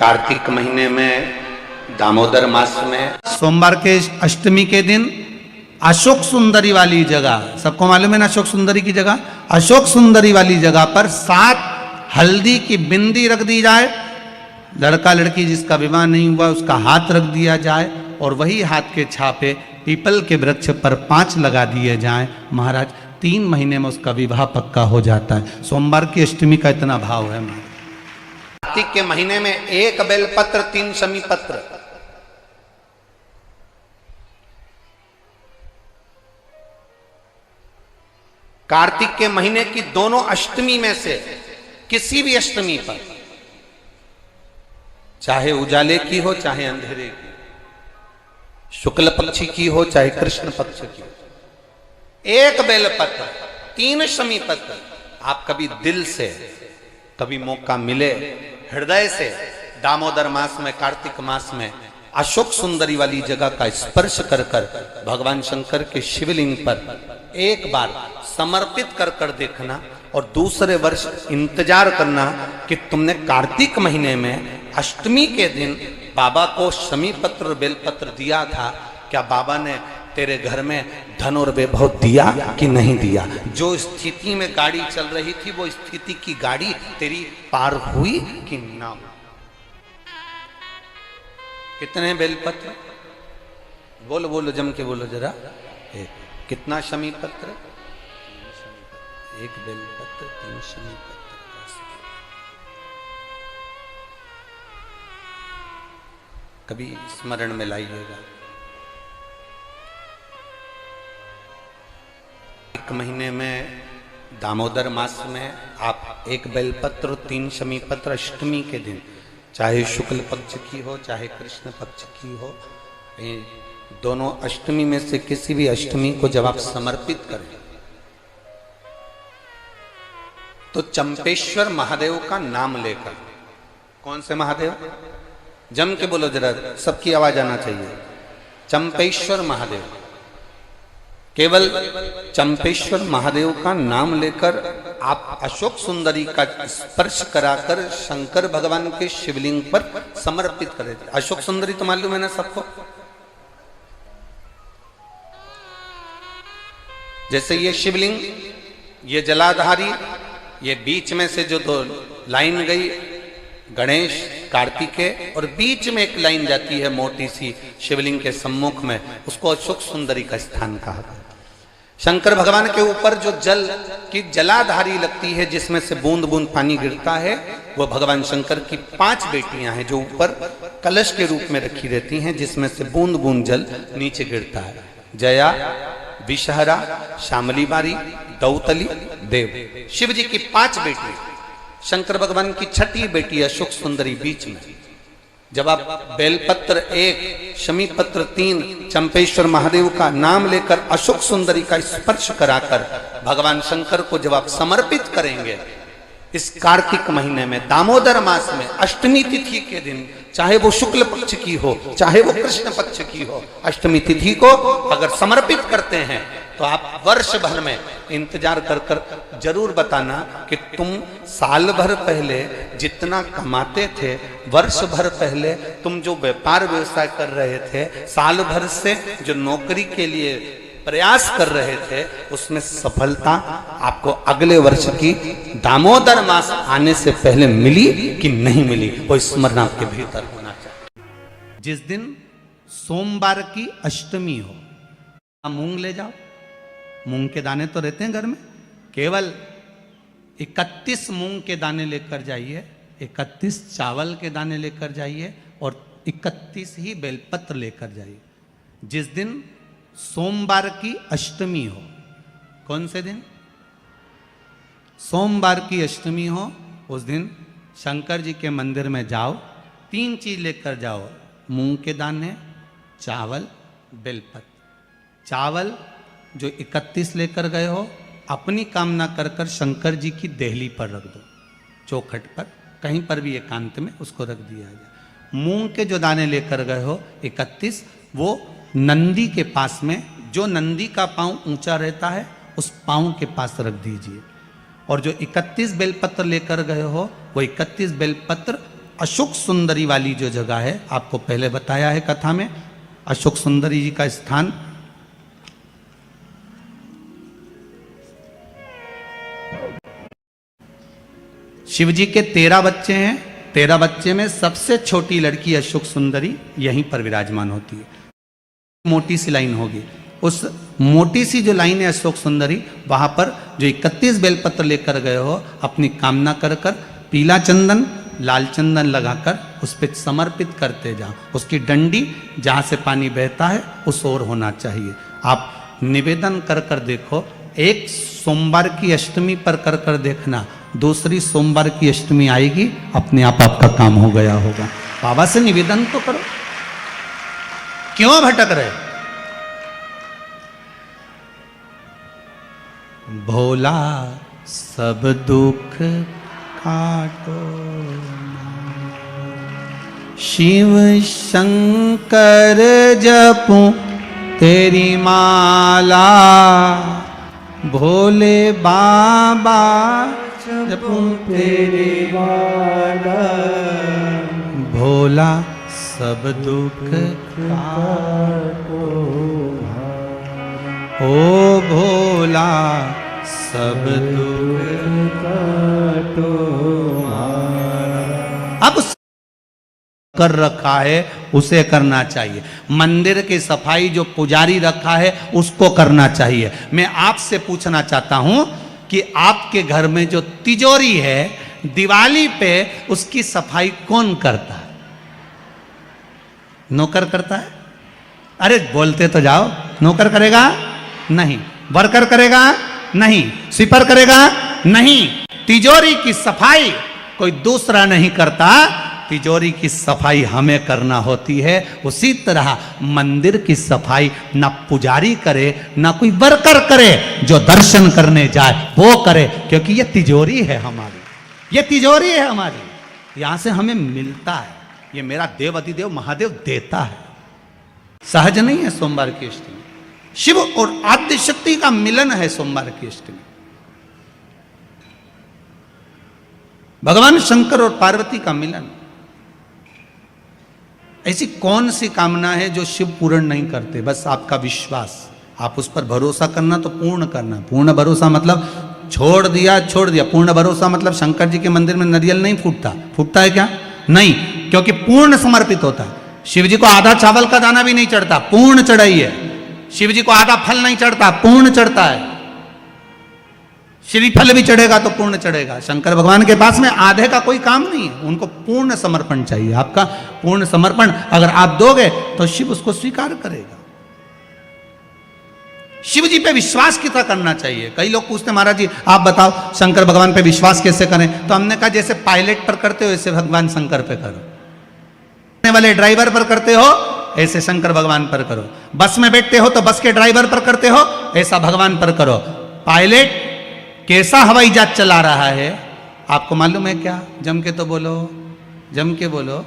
कार्तिक महीने में दामोदर मास में सोमवार के अष्टमी के दिन अशोक सुंदरी वाली जगह, सबको मालूम है ना अशोक सुंदरी की जगह, अशोक सुंदरी वाली जगह पर 7 हल्दी की बिंदी रख दी जाए। लड़का लड़की जिसका विवाह नहीं हुआ उसका हाथ रख दिया जाए और वही हाथ के छापे पीपल के वृक्ष पर 5 लगा दिए जाएं। महाराज 3 महीने में उसका विवाह पक्का हो जाता है। सोमवार की अष्टमी का इतना भाव है। कार्तिक के महीने में 1 बेलपत्र 3 शमी पत्र, कार्तिक के महीने की दोनों अष्टमी में से किसी भी अष्टमी पर, चाहे उजाले की हो चाहे अंधेरे की, शुक्ल पक्ष की हो चाहे कृष्ण पक्ष की, 1 बेलपत्र 3 शमी पत्र, आप कभी दिल से, कभी मौका मिले हृदय से दामोदर मास में, कार्तिक मास में अशोक सुंदरी वाली जगह का स्पर्श कर कर भगवान शंकर के शिवलिंग पर एक बार समर्पित कर कर देखना और दूसरे वर्ष इंतजार करना कि तुमने कार्तिक महीने में अष्टमी के दिन बाबा को शमी पत्र बेलपत्र दिया था, क्या बाबा ने तेरे घर में धन और वैभव दिया कि नहीं दिया? जो स्थिति में गाड़ी चल रही थी वो स्थिति की गाड़ी तेरी पार हुई कि ना हुई? कितने बेलपत्र? बोलो बोलो, जम के बोलो जरा। 1 कितना शमी पत्र? 1 बेलपत्र 3 शमी पत्र। कभी स्मरण में लाइएगा। एक महीने में दामोदर मास में आप 1 बेलपत्र 3 शमी पत्र अष्टमी के दिन, चाहे शुक्ल पक्ष की हो चाहे कृष्ण पक्ष की हो, दोनों अष्टमी में से किसी भी अष्टमी को जब आप समर्पित करें तो चंपेश्वर महादेव का नाम लेकर, कौन से महादेव? जम के बोलो जरा, सबकी आवाज आना चाहिए। चंपेश्वर महादेव, केवल चंपेश्वर महादेव का नाम लेकर आप अशोक सुंदरी का स्पर्श कराकर शंकर भगवान के शिवलिंग पर समर्पित करें। अशोक सुंदरी तो मालूम है ना सबको? जैसे ये शिवलिंग, ये जलाधारी, ये बीच में से जो 2 लाइन गई गणेश कार्तिकेय और बीच में एक लाइन जाती है मोटी सी शिवलिंग के सम्मुख में, उसको अशोक सुंदरी का स्थान कहा गया। शंकर भगवान के ऊपर जो जल की जलाधारी लगती है जिसमें से बूंद बूंद पानी गिरता है, वो भगवान शंकर की 5 बेटियां हैं जो ऊपर कलश के रूप में रखी रहती हैं जिसमें से बूंद बूंद जल नीचे गिरता है। जया, विषहरा, शामली बारी, दौतली, देव, शिव जी की 5 बेटी, शंकर भगवान की 6ठी बेटी अशोक सुंदरी बीच में। जब आप बेलपत्र 1 शमी पत्र 3 चंपेश्वर महादेव का नाम लेकर अशोक सुंदरी का स्पर्श कराकर भगवान शंकर को जब आप समर्पित करेंगे इस कार्तिक महीने में दामोदर मास में अष्टमी तिथि के दिन, चाहे वो शुक्ल पक्ष की हो चाहे वो कृष्ण पक्ष की हो, अष्टमी तिथि को अगर समर्पित करते हैं तो आप वर्ष भर में इंतजार कर कर जरूर बताना कि तुम साल भर पहले जितना कमाते थे, वर्ष भर पहले तुम जो व्यापार व्यवसाय कर रहे थे, साल भर से जो नौकरी के लिए प्रयास कर रहे थे, उसमें सफलता आपको अगले वर्ष की दामोदर मास आने से पहले मिली कि नहीं मिली, वो स्मरण आपके भीतर होना चाहिए। जिस दिन सोमवार की अष्टमी हो, आप मूंग ले जाओ, मूंग के दाने तो रहते हैं घर में, केवल 31 मूंग के दाने लेकर जाइए, 31 चावल के दाने लेकर जाइए और 31 ही बेलपत्र लेकर जाइए। जिस दिन सोमवार की अष्टमी हो, कौन से दिन? सोमवार की अष्टमी हो, उस दिन शंकर जी के मंदिर में जाओ, 3 चीज लेकर जाओ, मूंग के दाने, चावल, बेलपत्र। चावल जो 31 लेकर गए हो, अपनी कामना कर कर शंकर जी की देहली पर रख दो, चौखट पर, कहीं पर भी एकांत में उसको रख दिया जाए। मूंग के जो दाने लेकर गए हो 31, वो नंदी के पास में, जो नंदी का पांव ऊंचा रहता है उस पांव के पास रख दीजिए। और जो 31 बेलपत्र लेकर गए हो वो 31 बेलपत्र अशोक सुंदरी वाली जो जगह है, आपको पहले बताया है कथा में, अशोक सुंदरी जी का स्थान शिव जी के 13 बच्चे हैं। 13 बच्चे में सबसे छोटी लड़की अशोक सुंदरी यहीं पर विराजमान होती है। मोटी सी लाइन होगी, उस मोटी सी जो लाइन है अशोक सुंदरी, वहां पर जो 31 बेलपत्र लेकर गए हो, अपनी कामना कर कर पीला चंदन लाल चंदन लगाकर उस पर समर्पित करते जाओ। उसकी डंडी जहां से पानी बहता है उस ओर होना चाहिए। आप निवेदन कर कर देखो, एक सोमवार की अष्टमी पर कर कर देखना, दूसरी सोमवार की अष्टमी आएगी, अपने आप आपका काम हो गया होगा। बाबा से निवेदन तो करो, क्यों भटक रहे? भोला सब दुख काटो, शिव शंकर जपूं तेरी माला, भोले बाबा जपूं तेरी माला, भोला सब दुख काटो, ओ भोला सब दुख काटो। अब कर रखा है उसे करना चाहिए। मंदिर की सफाई जो पुजारी रखा है उसको करना चाहिए। मैं आपसे पूछना चाहता हूं कि आपके घर में जो तिजोरी है, दिवाली पे उसकी सफाई कौन करता है? नौकर करता है? अरे बोलते तो जाओ। नौकर करेगा? नहीं। वर्कर करेगा? नहीं। स्वीपर करेगा? नहीं। तिजोरी की सफाई कोई दूसरा नहीं करता, तिजोरी की सफाई हमें करना होती है। उसी तरह मंदिर की सफाई ना पुजारी करे ना कोई वर्कर करे, जो दर्शन करने जाए वो करे, क्योंकि ये तिजोरी है हमारी, ये तिजोरी है हमारी, यहां से हमें मिलता है। ये मेरा देव अधिदेव महादेव देता है, सहज नहीं है। सोमवार की अष्टमी शिव और आद्य शक्ति का मिलन है। सोमवार की अष्टमी भगवान शंकर और पार्वती का मिलन। ऐसी कौन सी कामना है जो शिव पूर्ण नहीं करते? बस आपका विश्वास, आप उस पर भरोसा करना तो पूर्ण करना। पूर्ण भरोसा मतलब छोड़ दिया छोड़ दिया। पूर्ण भरोसा मतलब शंकर जी के मंदिर में नारियल नहीं फूटता, फूटता है क्या? नहीं, क्योंकि पूर्ण समर्पित होता है। शिव जी को आधा चावल का दाना भी नहीं चढ़ता, पूर्ण चढ़ाई है। शिव जी को आधा फल नहीं चढ़ता, पूर्ण चढ़ता है। श्रीफल भी चढ़ेगा तो पूर्ण चढ़ेगा। शंकर भगवान के पास में आधे का कोई काम नहीं है, उनको पूर्ण समर्पण चाहिए। आपका पूर्ण समर्पण अगर आप दोगे तो शिव उसको स्वीकार करेगा। शिव जी पे विश्वास कितना करना चाहिए? कई लोग पूछते महाराज जी आप बताओ शंकर भगवान पे विश्वास कैसे करें? तो हमने कहा जैसे पायलट पर करते हो ऐसे भगवान शंकर पे करो, वाले ड्राइवर पर करते हो ऐसे शंकर भगवान पर करो, बस में बैठते हो तो बस के ड्राइवर पर करते हो ऐसा भगवान पर करो। पायलट कैसा हवाई जहाज चला रहा है आपको मालूम है क्या? जम के तो बोलो, जम के बोलो।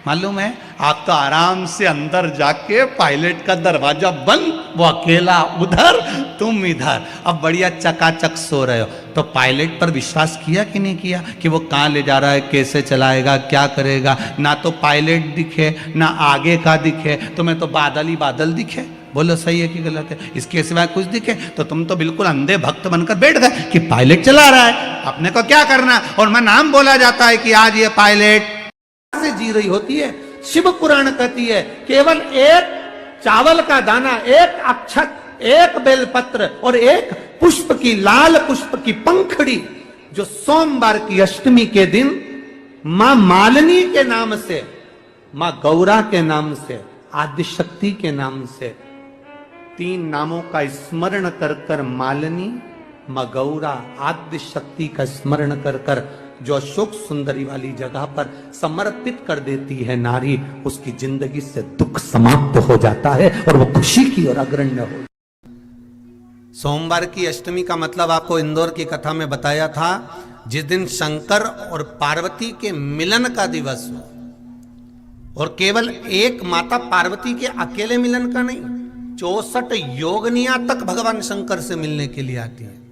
मालूम है? आप तो आराम से अंदर जाके पायलट का दरवाजा बंद, वो अकेला उधर तुम इधर, अब बढ़िया चकाचक सो रहे हो। तो पायलट पर विश्वास किया कि नहीं किया कि वो कहाँ ले जा रहा है, कैसे चलाएगा, क्या करेगा? ना तो पायलट दिखे ना आगे का दिखे, तुम्हें तो बादल ही बादल दिखे। बोलो सही है कि गलत है? इसके सिवाय कुछ दिखे तो तुम तो बिल्कुल अंधे भक्त बनकर बैठ गए कि पायलट चला रहा है, अपने को क्या करना। और मैं नाम बोला जाता है कि आज ये पायलट से जी रही होती है। शिव पुराण कहती है केवल एक चावल का दाना, एक अक्षत, एक बेलपत्र और एक पुष्प की, लाल पुष्प की पंखड़ी, जो सोमवार की अष्टमी के दिन मां मालिनी के नाम से, मां गौरा के नाम से, आदिशक्ति के नाम से, 3 नामों का स्मरण कर कर, मालिनी, मां गौरा, आद्य शक्ति का स्मरण कर कर जो अशोक सुंदरी वाली जगह पर समर्पित कर देती है नारी, उसकी जिंदगी से दुख समाप्त हो जाता है और वो खुशी की ओर अग्रण्य हो। सोमवार की अष्टमी का मतलब आपको इंदौर की कथा में बताया था, जिस दिन शंकर और पार्वती के मिलन का दिवस हो, और केवल एक माता पार्वती के अकेले मिलन का नहीं, 64 योगनिया तक भगवान शंकर से मिलने के लिए आती है।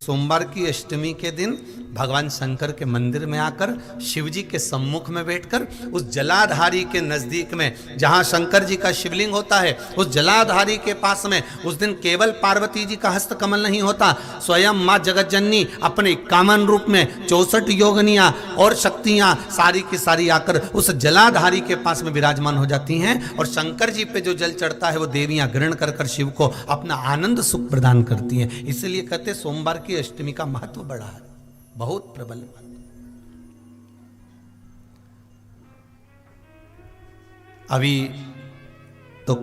सोमवार की अष्टमी के दिन भगवान शंकर के मंदिर में आकर शिव जी के सम्मुख में बैठकर उस जलाधारी के नजदीक में जहां शंकर जी का शिवलिंग होता है, उस जलाधारी के पास में उस दिन केवल पार्वती जी का हस्त कमल नहीं होता, स्वयं मां जगत जननी अपने कामन रूप में 64 योगनियां और शक्तियां सारी की सारी आकर उस जलाधारी के पास में विराजमान हो जाती हैं और शंकर जी पे जो जल चढ़ता है वो देवियां ग्रहण कर कर शिव को अपना आनंद सुख प्रदान करती हैं। इसलिए कहते सोमवार की अष्टमी का महत्व बड़ा है, बहुत प्रबल महत्व। अभी तो